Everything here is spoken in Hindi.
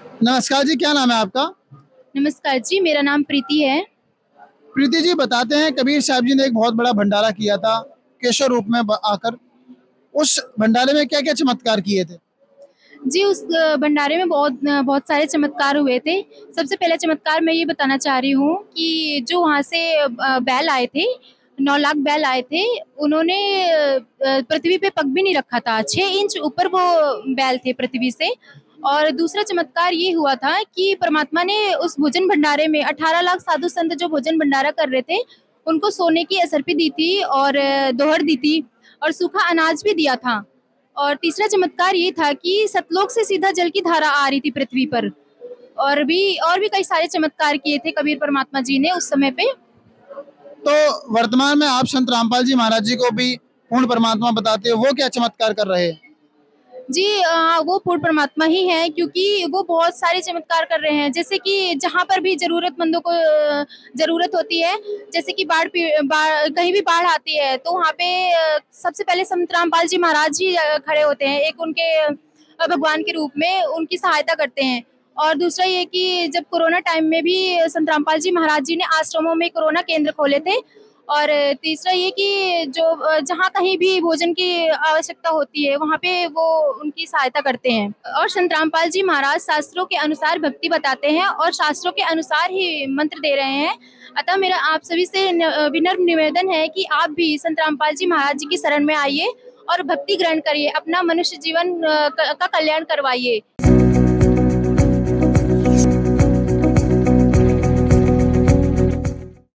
नमस्कार जी, क्या नाम है आपका? नमस्कार जी, मेरा नाम प्रीति है। प्रीति जी, बताते हैं कबीर साहब जी ने एक बहुत बड़ा भंडारा किया था केशव रूप में आकर। उस भंडारे में क्या क्या चमत्कार किए थे? जी, उस भंडारे में बहुत सारे चमत्कार हुए थे। सबसे पहला चमत्कार मैं ये बताना चाह रही हूँ कि जो वहाँ से बैल आए थे, 9 लाख बैल आए थे, उन्होंने पृथ्वी पे पग भी नहीं रखा था। 6 इंच ऊपर वो बैल थे पृथ्वी से। और दूसरा चमत्कार ये हुआ था कि परमात्मा ने उस भोजन भंडारे में 18 लाख साधु संत जो भोजन भंडारा कर रहे थे, उनको सोने की असरपी दी थी और दोहर दी थी और सूखा अनाज भी दिया था। और तीसरा चमत्कार ये था कि सतलोक से सीधा जल की धारा आ रही थी पृथ्वी पर। और भी कई सारे चमत्कार किए थे कबीर परमात्मा जी ने उस समय पे। तो वर्तमान में आप संत रामपाल जी महाराज जी को भी पूर्ण परमात्मा बताते हो, वो क्या चमत्कार कर रहे हैं? जी, वो पूर्ण परमात्मा ही हैं, क्योंकि वो बहुत सारे चमत्कार कर रहे हैं। जैसे कि जहाँ पर भी ज़रूरतमंदों को ज़रूरत होती है, जैसे कि कहीं भी बाढ़ आती है, तो वहाँ पे सबसे पहले संत रामपाल जी महाराज ही खड़े होते हैं। एक उनके भगवान के रूप में उनकी सहायता करते हैं। और दूसरा ये कि जब कोरोना टाइम में भी संत रामपाल जी महाराज जी ने आश्रमों में कोरोना केंद्र खोले थे। और तीसरा ये कि जो जहाँ कहीं भी भोजन की आवश्यकता होती है, वहाँ पे वो उनकी सहायता करते हैं। और संत रामपाल जी महाराज शास्त्रों के अनुसार भक्ति बताते हैं और शास्त्रों के अनुसार ही मंत्र दे रहे हैं। अतः मेरा आप सभी से विनम्र निवेदन है कि आप भी संत रामपाल जी महाराज जी की शरण में आइए और भक्ति ग्रहण करिए, अपना मनुष्य जीवन का कल्याण करवाइए।